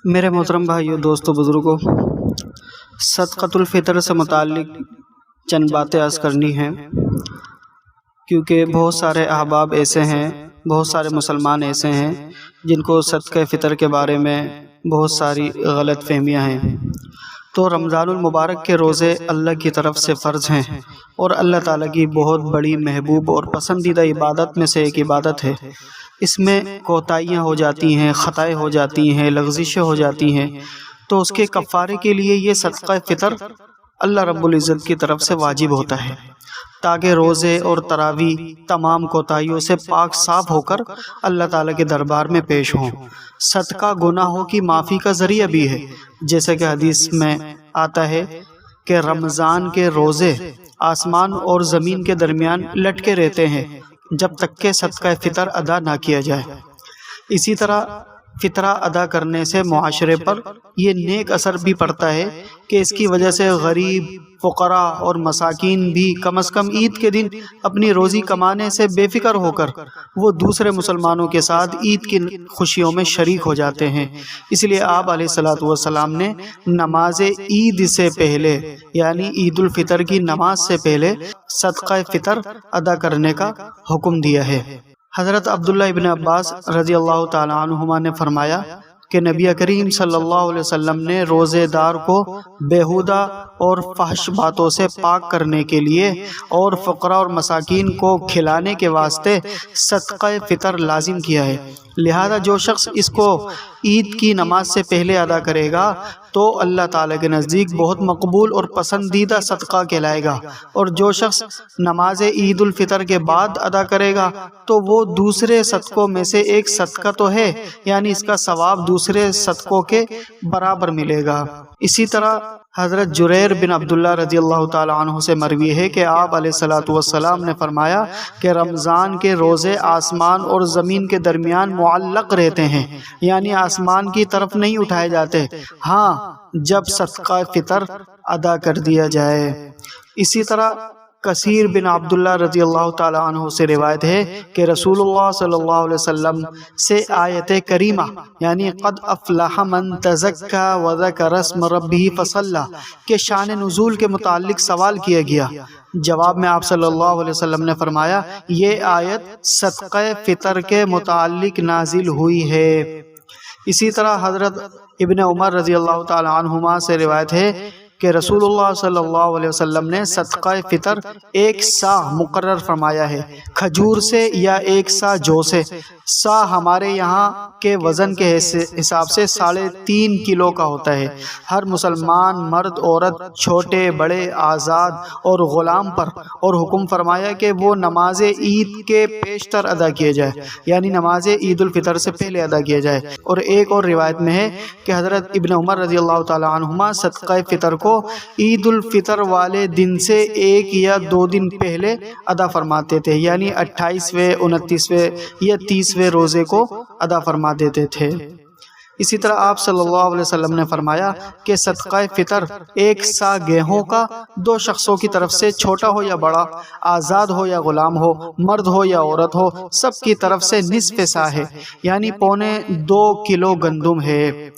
میرے محترم بھائیوں، دوستوں، بزرگوں، صدقۃ الفطر سے متعلق چند باتیں عرض کرنی ہیں، کیونکہ بہت سارے احباب ایسے ہیں، بہت سارے مسلمان ایسے ہیں جن کو صدقہ فطر کے بارے میں بہت ساری غلط فہمیاں ہیں۔ تو رمضان المبارک کے روزے اللہ کی طرف سے فرض ہیں اور اللہ تعالیٰ کی بہت بڑی محبوب اور پسندیدہ عبادت میں سے ایک عبادت ہے۔ اس میں کوتاہیاں ہو جاتی ہیں، خطائیں ہو جاتی ہیں، لغزشیں ہو جاتی ہیں، تو اس کے کفارے کے لیے یہ صدقہ فطر اللہ رب العزت کی طرف سے واجب ہوتا ہے، تاکہ روزے اور تراویح تمام کوتاہیوں سے پاک صاف ہو کر اللہ تعالیٰ کے دربار میں پیش ہوں۔ صدقہ گناہوں کی معافی کا ذریعہ بھی ہے، جیسے کہ حدیث میں آتا ہے کہ رمضان کے روزے آسمان اور زمین کے درمیان لٹکے رہتے ہیں جب تک کہ صدقہ فطر ادا نہ کیا جائے۔ اسی طرح فطرہ ادا کرنے سے معاشرے پر یہ نیک اثر بھی پڑتا ہے کہ اس کی وجہ سے غریب، فقراء اور مساکین بھی کم از کم عید کے دن اپنی روزی کمانے سے بے فکر ہو کر وہ دوسرے مسلمانوں کے ساتھ عید کی خوشیوں میں شریک ہو جاتے ہیں۔ اس لیے آپ علیہ الصلوۃ والسلام نے نماز عید سے پہلے، یعنی عید الفطر کی نماز سے پہلے صدقہ فطر ادا کرنے کا حکم دیا ہے۔ حضرت عبداللہ ابن عباس رضی اللہ تعالی عنہما نے فرمایا کہ نبی کریم صلی اللہ علیہ وسلم نے روزے دار کو بیہودہ اور فحش باتوں سے پاک کرنے کے لیے اور فقراء اور مساکین کو کھلانے کے واسطے صدقہ فطر لازم کیا ہے۔ لہذا جو شخص اس کو عید کی نماز سے پہلے ادا کرے گا تو اللہ تعالیٰ کے نزدیک بہت مقبول اور پسندیدہ صدقہ کہلائے گا، اور جو شخص نماز عید الفطر کے بعد ادا کرے گا تو وہ دوسرے صدقوں میں سے ایک صدقہ تو ہے، یعنی اس کا ثواب دوسرے صدقوں کے برابر ملے گا۔ اسی طرح حضرت جریر بن عبداللہ رضی اللہ تعالی عنہ سے مروی ہے کہ آپ علیہ الصلوۃ والسلام نے فرمایا کہ رمضان کے روزے آسمان اور زمین کے درمیان معلق رہتے ہیں، یعنی آسمان کی طرف نہیں اٹھائے جاتے، ہاں جب صدقہ فطر ادا کر دیا جائے۔ اسی طرح کثیر بن عبداللہ رضی اللہ تعالی عنہ سے روایت ہے کہ رسول اللہ صلی اللہ علیہ وسلم سے آیت کریمہ یعنی قد افلح من تزکا وذکر اسم ربہ فصلی کے شان نزول کے متعلق سوال کیا گیا۔ جواب میں آپ صلی اللہ علیہ وسلم نے فرمایا یہ آیت صدقہ فطر کے متعلق نازل ہوئی ہے۔ اسی طرح حضرت ابن عمر رضی اللہ تعالی عنہما سے روایت ہے کہ رسول اللہ صلی اللہ علیہ وسلم نے صدقہ فطر ایک سا مقرر فرمایا ہے، کھجور سے یا ایک سا جو سے۔ سا ہمارے یہاں کے وزن کے حساب سے 3.5 کلو کا ہوتا ہے۔ ہر مسلمان مرد عورت، چھوٹے بڑے، آزاد اور غلام پر اور حکم فرمایا کہ وہ نماز عید کے پیشتر ادا کیے جائے، یعنی نماز عید الفطر سے پہلے ادا کیا جائے۔ اور ایک اور روایت میں ہے کہ حضرت ابن عمر رضی اللہ تعالی عنہما صدقہ فطر کو عید الفطر والے دن سے 1 یا 2 دن پہلے ادا فرماتے تھے، یعنی 28ویں، 29ویں یا 30ویں روزے کو ادا فرما دیتے تھے۔ اسی طرح آپ صلی اللہ علیہ وسلم نے فرمایا کہ صدقہ فطر 1 سا گیہوں کا 2 شخصوں کی طرف سے، چھوٹا ہو یا بڑا، آزاد ہو یا غلام ہو، مرد ہو یا عورت ہو، سب کی طرف سے نصف سا ہے، یعنی 2.25 کلو گندم ہے۔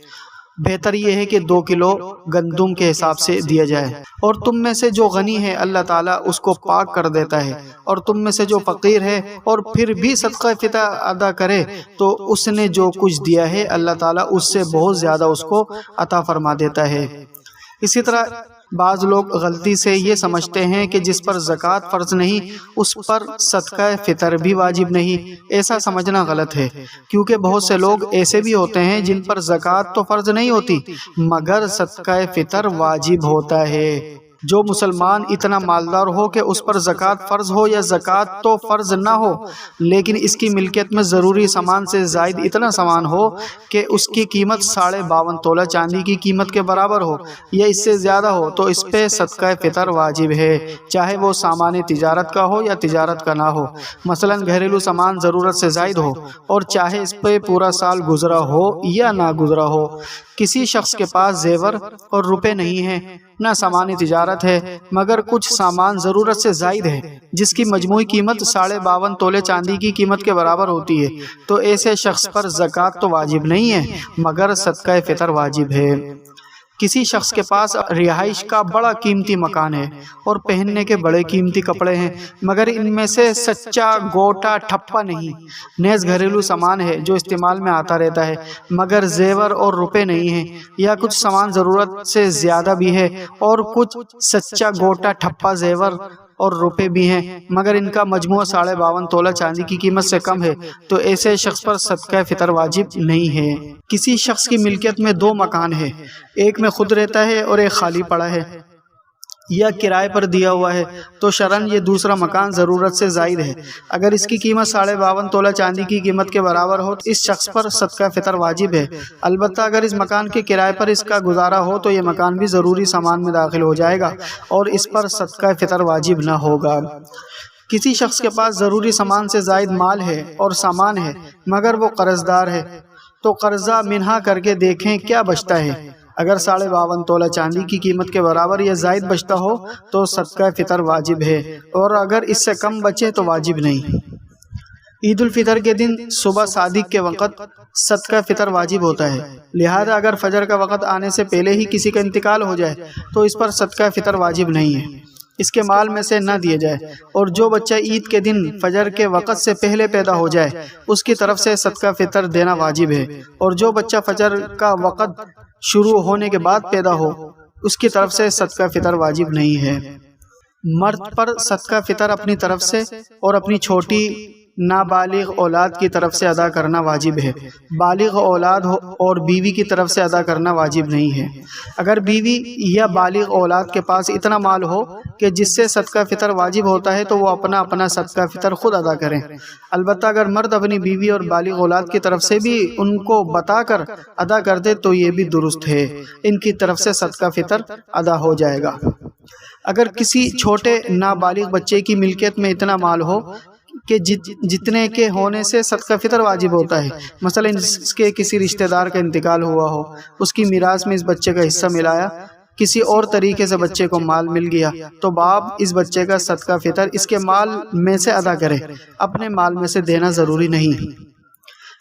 بہتر یہ ہے کہ 2 کلو گندم کے حساب سے دیا جائے۔ اور تم میں سے جو غنی ہے اللہ تعالیٰ اس کو پاک کر دیتا ہے، اور تم میں سے جو فقیر ہے اور پھر بھی صدقہ فطر ادا کرے تو اس نے جو کچھ دیا ہے اللہ تعالیٰ اس سے بہت زیادہ اس کو عطا فرما دیتا ہے۔ اسی طرح بعض لوگ غلطی سے یہ سمجھتے ہیں کہ جس پر زکوٰۃ فرض نہیں اس پر صدقہ فطر بھی واجب نہیں۔ ایسا سمجھنا غلط ہے، کیونکہ بہت سے لوگ ایسے بھی ہوتے ہیں جن پر زکوٰۃ تو فرض نہیں ہوتی مگر صدقہ فطر واجب ہوتا ہے۔ جو مسلمان اتنا مالدار ہو کہ اس پر زکوٰۃ فرض ہو یا زکوٰۃ تو فرض نہ ہو لیکن اس کی ملکیت میں ضروری سامان سے زائد اتنا سامان ہو کہ اس کی قیمت 52.5 تولہ چاندی کی قیمت کے برابر ہو یا اس سے زیادہ ہو تو اس پہ صدقہ فطر واجب ہے، چاہے وہ سامان تجارت کا ہو یا تجارت کا نہ ہو۔ مثلا گھریلو سامان ضرورت سے زائد ہو اور چاہے اس پہ پورا سال گزرا ہو یا نہ گزرا ہو۔ کسی شخص کے پاس زیور اور روپے نہیں ہیں نہ سامان تجارت ہے، مگر کچھ سامان ضرورت سے زائد ہے جس کی مجموعی قیمت 52.5 تولے چاندی کی قیمت کے برابر ہوتی ہے، تو ایسے شخص پر زکوٰۃ تو واجب نہیں ہے مگر صدقہ فطر واجب ہے۔ کسی شخص کے پاس رہائش کا بڑا قیمتی مکان ہے اور پہننے کے بڑے قیمتی کپڑے ہیں، مگر ان میں سے سچا گوٹا ٹھپا نہیں، نیز گھریلو سامان ہے جو استعمال میں آتا رہتا ہے، مگر زیور اور روپے نہیں ہیں، یا کچھ سامان ضرورت سے زیادہ بھی ہے اور کچھ سچا گوٹا ٹھپا زیور اور روپے بھی ہیں، مگر ان کا مجموعہ 52.5 تولہ چاندی کی قیمت سے کم ہے، تو ایسے شخص پر صدقہ فطر واجب نہیں ہے۔ کسی شخص کی ملکیت میں 2 مکان ہے، ایک میں خود رہتا ہے اور ایک خالی پڑا ہے یا کرائے پر دیا ہوا ہے، تو شرعاً یہ دوسرا مکان ضرورت سے زائد ہے۔ اگر اس کی قیمت 52.5 تولہ چاندی کی قیمت کے برابر ہو تو اس شخص پر صدقہ فطر واجب ہے، البتہ اگر اس مکان کے کرائے پر اس کا گزارا ہو تو یہ مکان بھی ضروری سامان میں داخل ہو جائے گا اور اس پر صدقہ فطر واجب نہ ہوگا۔ کسی شخص کے پاس ضروری سامان سے زائد مال ہے اور سامان ہے، مگر وہ قرض دار ہے، تو قرضہ منہا کر کے دیکھیں کیا بچتا ہے۔ اگر 52.5 تولہ چاندی کی قیمت کے برابر یا زائد بچتا ہو تو صدقہ فطر واجب ہے، اور اگر اس سے کم بچے تو واجب نہیں۔ عید الفطر کے دن صبح صادق کے وقت صدقہ فطر واجب ہوتا ہے، لہذا اگر فجر کا وقت آنے سے پہلے ہی کسی کا انتقال ہو جائے تو اس پر صدقہ فطر واجب نہیں ہے، اس کے مال میں سے نہ دیے جائے، اور جو بچہ عید کے دن فجر کے وقت سے پہلے پیدا ہو جائے اس کی طرف سے صدقہ فطر دینا واجب ہے، اور جو بچہ فجر کا وقت شروع ہونے کے بعد پیدا ہو اس کی طرف سے صدقہ فطر واجب نہیں ہے۔ مرد پر صدقہ فطر اپنی طرف سے اور اپنی چھوٹی نابالغ اولاد کی طرف سے ادا کرنا واجب ہے، بالغ اولاد اور بیوی کی طرف سے ادا کرنا واجب نہیں ہے۔ اگر بیوی یا بالغ اولاد کے پاس اتنا مال ہو کہ جس سے صدقہ فطر واجب ہوتا ہے تو وہ اپنا صدقہ فطر خود ادا کریں، البتہ اگر مرد اپنی بیوی اور بالغ اولاد کی طرف سے بھی ان کو بتا کر ادا کر دے تو یہ بھی درست ہے، ان کی طرف سے صدقہ فطر ادا ہو جائے گا۔ اگر کسی چھوٹے نابالغ بچے کی ملکیت میں اتنا مال ہو کہ جتنے کے ہونے سے صدقہ فطر واجب ہوتا ہے، مثلا اس کے کسی رشتہ دار کا انتقال ہوا ہو، اس کی میراث میں اس بچے کا حصہ ملایا، کسی اور طریقے سے بچے کو مال مل گیا، تو باپ اس بچے کا صدقہ فطر اس کے مال میں سے ادا کرے، اپنے مال میں سے دینا ضروری نہیں۔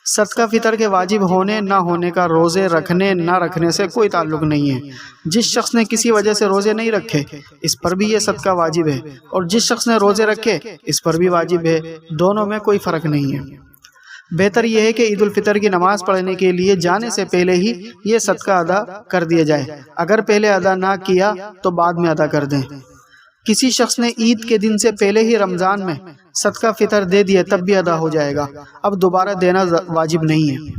صدقہ فطر کے واجب ہونے نہ ہونے کا روزے رکھنے نہ رکھنے سے کوئی تعلق نہیں ہے۔ جس شخص نے کسی وجہ سے روزے نہیں رکھے اس پر بھی یہ صدقہ واجب ہے، اور جس شخص نے روزے رکھے اس پر بھی واجب ہے، دونوں میں کوئی فرق نہیں ہے۔ بہتر یہ ہے کہ عید الفطر کی نماز پڑھنے کے لیے جانے سے پہلے ہی یہ صدقہ ادا کر دیا جائے، اگر پہلے ادا نہ کیا تو بعد میں ادا کر دیں۔ کسی شخص نے عید کے دن سے پہلے ہی رمضان میں صدقہ فطر دے دیا تب بھی ادا ہو جائے گا، اب دوبارہ دینا واجب نہیں ہے۔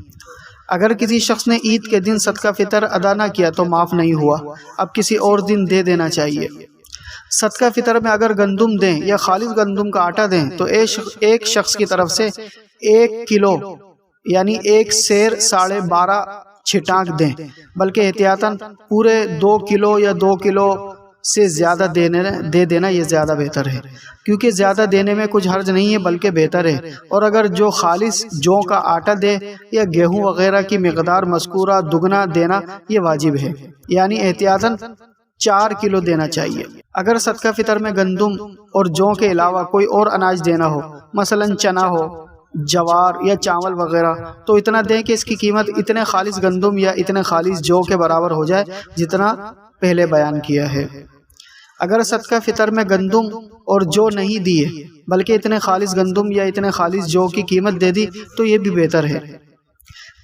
اگر کسی شخص نے عید کے دن صدقہ فطر ادا نہ کیا تو معاف نہیں ہوا، اب کسی اور دن دے دینا چاہیے۔ صدقہ فطر میں اگر گندم دیں یا خالص گندم کا آٹا دیں تو ایک شخص کی طرف سے 1 کلو یعنی 1 سیر 12.5 چھٹانک دیں، بلکہ احتیاطاً پورے 2 کلو یا 2 کلو سے زیادہ دے دینا یہ زیادہ بہتر ہے، کیونکہ زیادہ دینے میں کچھ حرج نہیں ہے بلکہ بہتر ہے، اور اگر جو خالص جو کا آٹا دے یا گیہوں وغیرہ کی مقدار مذکورہ دگنا دینا یہ واجب ہے، یعنی احتیاطاً 4 کلو دینا چاہیے۔ اگر صدقہ فطر میں گندم اور جو کے علاوہ کوئی اور اناج دینا ہو، مثلا چنا ہو، جوار یا چاول وغیرہ، تو اتنا دیں کہ اس کی قیمت اتنے خالص گندم یا اتنے خالص جو کے برابر ہو جائے جتنا پہلے بیان کیا ہے۔ اگر صدقہ فطر میں گندم اور جو نہیں دیے بلکہ اتنے خالص گندم یا اتنے خالص جو کی قیمت دے دی تو یہ بھی بہتر ہے۔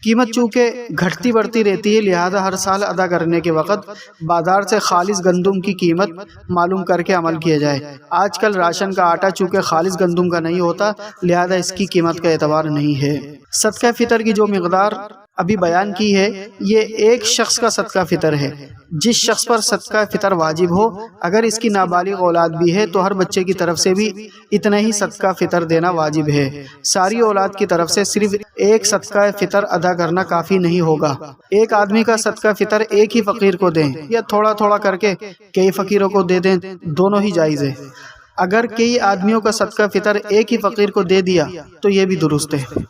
قیمت چونکہ گھٹتی بڑھتی رہتی ہے، لہذا ہر سال ادا کرنے کے وقت بازار سے خالص گندم کی قیمت معلوم کر کے عمل کیا جائے۔ آج کل راشن کا آٹا چونکہ خالص گندم کا نہیں ہوتا، لہذا اس کی قیمت کا اعتبار نہیں ہے۔ صدقہ فطر کی جو مقدار ابھی بیان کی ہے یہ ایک شخص کا صدقہ فطر ہے۔ جس شخص پر صدقہ فطر واجب ہو اگر اس کی نابالغ اولاد بھی ہے تو ہر بچے کی طرف سے بھی اتنا ہی صدقہ فطر دینا واجب ہے۔ ساری اولاد کی طرف سے صرف ایک صدقہ فطر ادا کرنا کافی نہیں ہوگا۔ ایک آدمی کا صدقہ فطر ایک ہی فقیر کو دیں یا تھوڑا تھوڑا کر کے کئی فقیروں کو دے دیں، دونوں ہی جائز ہے۔ اگر کئی آدمیوں کا صدقہ فطر ایک ہی فقیر کو دے دیا تو یہ بھی درست ہے۔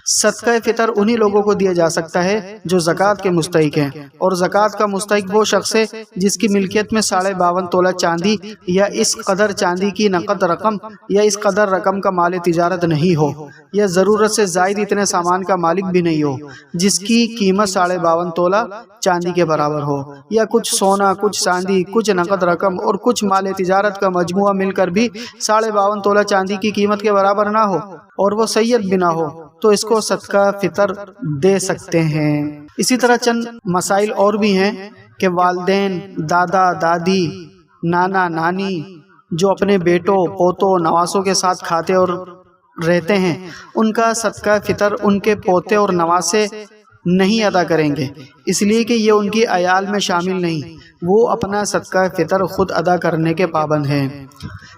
صدقہ فطر انہی لوگوں کو دیا جا سکتا ہے جو زکوٰۃ کے مستحق ہیں، اور زکوٰۃ کا مستحق وہ شخص ہے جس کی ملکیت میں 52.5 تولہ چاندی یا اس قدر چاندی کی نقد رقم یا اس قدر رقم کا مال تجارت نہیں ہو، یا ضرورت سے زائد اتنے سامان کا مالک بھی نہیں ہو جس کی قیمت 52.5 تولہ چاندی کے برابر ہو، یا کچھ سونا، کچھ چاندی، کچھ نقد رقم اور کچھ مال تجارت کا مجموعہ مل کر بھی 52.5 تولہ چاندی کی قیمت کے برابر نہ ہو اور وہ سید بھی نہ ہو، تو اس کو صدقہ فطر دے سکتے ہیں۔ اسی طرح چند مسائل اور بھی ہیں کہ والدین، دادا دادی، نانا نانی جو اپنے بیٹوں، پوتوں، نواسوں کے ساتھ کھاتے اور رہتے ہیں، ان کا صدقہ فطر ان کے پوتے اور نواسے نہیں ادا کریں گے، اس لیے کہ یہ ان کی عیال میں شامل نہیں، وہ اپنا صدقہ فطر خود ادا کرنے کے پابند ہیں۔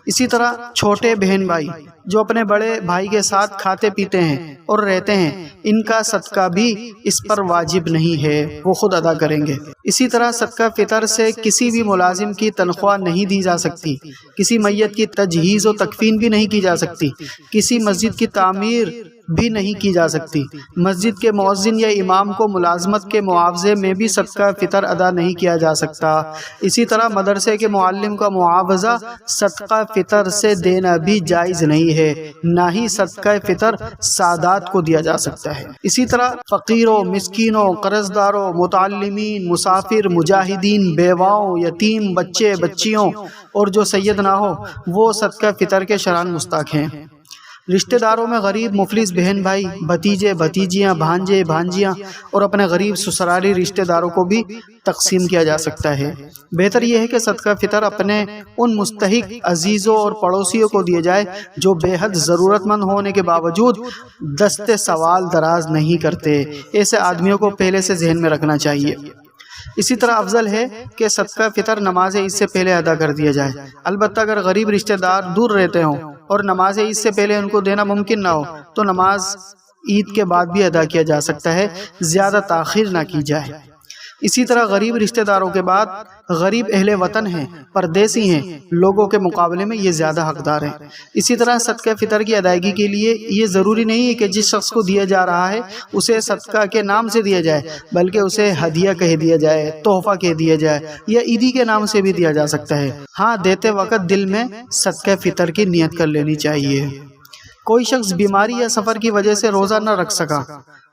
اسی طرح چھوٹے بہن بھائی جو اپنے بڑے بھائی کے ساتھ کھاتے پیتے ہیں اور رہتے ہیں، ان کا صدقہ بھی اس پر واجب نہیں ہے، وہ خود ادا کریں گے۔ اسی طرح صدقہ فطر سے کسی بھی ملازم کی تنخواہ نہیں دی جا سکتی، کسی میت کی تجہیز و تکفین بھی نہیں کی جا سکتی، کسی مسجد کی تعمیر بھی نہیں کی جا سکتی، مسجد کے مؤذن یا امام کو ملازمت کے معاوضے میں بھی صدقہ فطر ادا نہیں کیا جا سکتا۔ اسی طرح مدرسے کے معلم کا معاوضہ صدقہ فطر سے دینا بھی جائز نہیں ہے، نہ ہی صدقہ فطر سادات کو دیا جا سکتا ہے۔ اسی طرح فقیروں، مسکینوں، قرض داروں، متعلمین، مسافر، مجاہدین، بیواؤں، یتیم، بچے بچیوں اور جو سید نہ ہو وہ صدقہ فطر کے شرعاً مستحق ہیں۔ رشتہ داروں میں غریب مفلس بہن بھائی، بھتیجے بھتیجیاں، بھانجے بھانجیاں اور اپنے غریب سسرالی رشتہ داروں کو بھی تقسیم کیا جا سکتا ہے۔ بہتر یہ ہے کہ صدقہ فطر اپنے ان مستحق عزیزوں اور پڑوسیوں کو دیا جائے جو بے حد ضرورت مند ہونے کے باوجود دست سوال دراز نہیں کرتے، ایسے آدمیوں کو پہلے سے ذہن میں رکھنا چاہیے۔ اسی طرح افضل ہے کہ صدقہ فطر نماز عید سے پہلے ادا کر دیا جائے، البتہ اگر غریب رشتہ دار دور رہتے ہوں اور نماز عید سے پہلے ان کو دینا ممکن نہ ہو تو نماز عید کے بعد بھی ادا کیا جا سکتا ہے، زیادہ تاخیر نہ کی جائے۔ اسی طرح غریب رشتہ داروں کے بعد غریب اہل وطن ہیں، پردیسی ہیں، لوگوں کے مقابلے میں یہ زیادہ حقدار ہیں۔ اسی طرح صدقہ فطر کی ادائیگی کے لیے یہ ضروری نہیں ہے کہ جس شخص کو دیا جا رہا ہے اسے صدقہ کے نام سے دیا جائے، بلکہ اسے ہدیہ کہہ دیا جائے، تحفہ کہہ دیا جائے، یا عیدی کے نام سے بھی دیا جا سکتا ہے۔ ہاں، دیتے وقت دل میں صدقہ فطر کی نیت کر لینی چاہیے۔ کوئی شخص بیماری یا سفر کی وجہ سے روزہ نہ رکھ سکا،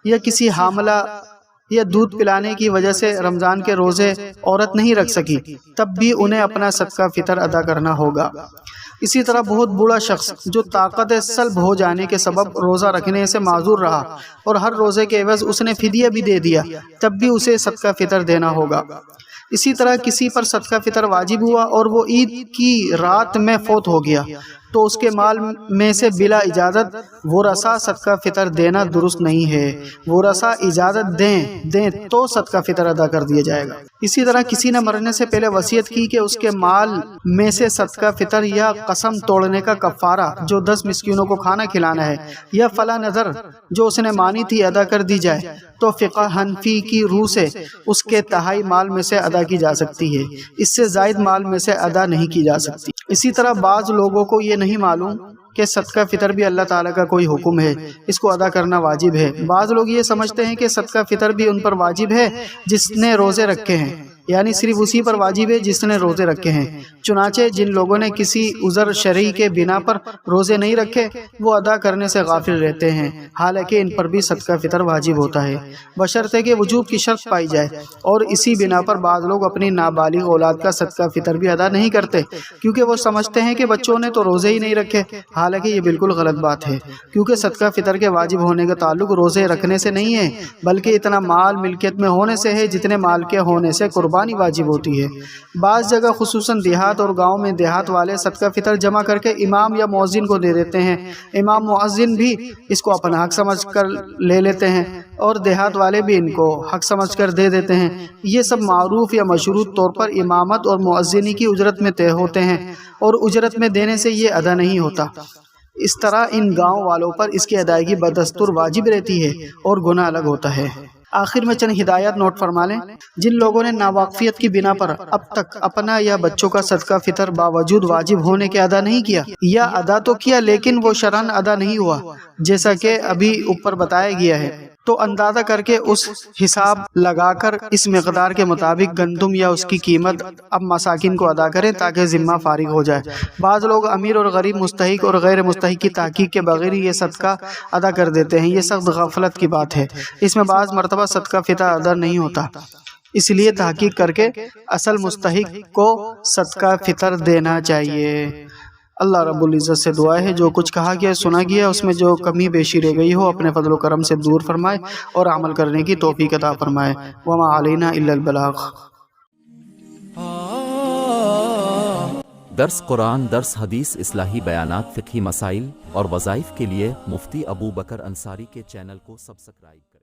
یا کسی حاملہ یا دودھ پلانے کی وجہ سے رمضان کے روزے عورت نہیں رکھ سکی، تب بھی انہیں اپنا صدقہ فطر ادا کرنا ہوگا۔ اسی طرح بہت بوڑھا شخص جو طاقت سلب ہو جانے کے سبب روزہ رکھنے سے معذور رہا اور ہر روزے کے عوض اس نے فدیہ بھی دے دیا، تب بھی اسے صدقہ فطر دینا ہوگا۔ اسی طرح کسی پر صدقہ فطر واجب ہوا اور وہ عید کی رات میں فوت ہو گیا تو اس کے مال میں سے بلا اجازت ورثاء صدقہ فطر دینا درست نہیں ہے، ورثاء اجازت دیں تو صدقہ فطر ادا کر دیا جائے گا۔ اسی طرح کسی نے مرنے سے پہلے وصیت کی کہ اس کے مال میں سے صدقہ فطر یا قسم توڑنے کا کفارہ جو 10 مسکینوں کو کھانا کھلانا ہے یا فلاں نذر جو اس نے مانی تھی ادا کر دی جائے تو فقہ حنفی کی روح سے اس کے تہائی مال میں سے ادا کی جا سکتی ہے، اس سے زائد مال میں سے ادا نہیں کی جا سکتی۔ اسی طرح بعض لوگوں کو یہ نہیں معلوم کہ صدقہ فطر بھی اللہ تعالیٰ کا کوئی حکم ہے، اس کو ادا کرنا واجب ہے۔ بعض لوگ یہ سمجھتے ہیں کہ صدقہ فطر بھی ان پر واجب ہے جس نے روزے رکھے ہیں، یعنی صرف اسی پر واجب ہے جس نے روزے رکھے ہیں۔ چنانچہ جن لوگوں نے کسی عذر شرعی کے بنا پر روزے نہیں رکھے وہ ادا کرنے سے غافل رہتے ہیں، حالانکہ ان پر بھی صدقہ فطر واجب ہوتا ہے، بشرطے کہ وجوب کی شرط پائی جائے، اور اسی بنا پر بعض لوگ اپنی نابالغ اولاد کا صدقہ فطر بھی ادا نہیں کرتے کیونکہ وہ سمجھتے ہیں کہ بچوں نے تو روزے ہی نہیں رکھے، حالانکہ یہ بالکل غلط بات ہے، کیونکہ صدقہ فطر کے واجب ہونے کا تعلق روزے رکھنے سے نہیں ہے بلکہ اتنا مال ملکیت میں ہونے سے ہے جتنے مال کے ہونے سے قربانی واجب ہوتی ہے۔ بعض جگہ خصوصاً دیہات اور گاؤں میں دیہات والے صدقہ فطر جمع کر کے امام یا مؤذن کو دے دیتے ہیں، امام مؤذن بھی اس کو اپنا حق سمجھ کر لے لیتے ہیں اور دیہات والے بھی ان کو حق سمجھ کر دے دیتے ہیں۔ یہ سب معروف یا مشروط طور پر امامت اور مؤذنی کی اجرت میں طے ہوتے ہیں اور اجرت میں دینے سے یہ ادا نہیں ہوتا۔ اس طرح ان گاؤں والوں پر اس کی ادائیگی بدستور واجب رہتی ہے اور گناہ الگ ہوتا ہے۔ آخر میں چند ہدایات نوٹ فرما لیں۔ جن لوگوں نے ناواقفیت کی بنا پر اب تک اپنا یا بچوں کا صدقہ فطر باوجود واجب ہونے کے ادا نہیں کیا، یا ادا تو کیا لیکن وہ شرعاً ادا نہیں ہوا جیسا کہ ابھی اوپر بتایا گیا ہے، تو اندازہ کر کے اس حساب لگا کر اس مقدار کے مطابق گندم یا اس کی قیمت اب مساکین کو ادا کریں تاکہ ذمہ فارغ ہو جائے۔ بعض لوگ امیر اور غریب، مستحق اور غیر مستحق کی تحقیق کے بغیر ہی یہ صدقہ ادا کر دیتے ہیں۔ یہ سخت غفلت کی بات ہے۔ اس میں بعض مرتبہ صدقہ فطر ادا نہیں ہوتا، اس لیے تحقیق کر کے اصل مستحق کو صدقہ فطر دینا چاہیے۔ اللہ رب العزت سے دعا ہے جو کچھ کہا گیا سنا گیا اس میں جو کمی بیشی رہ گئی ہو اپنے فضل و کرم سے دور فرمائے اور عمل کرنے کی توفیق عطا فرمائے۔ وما علینا الا البلاغ۔ درس قرآن، درس حدیث، اصلاحی بیانات، فقہی مسائل اور وظائف کے لیے مفتی ابو بکر انصاری کے چینل کو سبسکرائب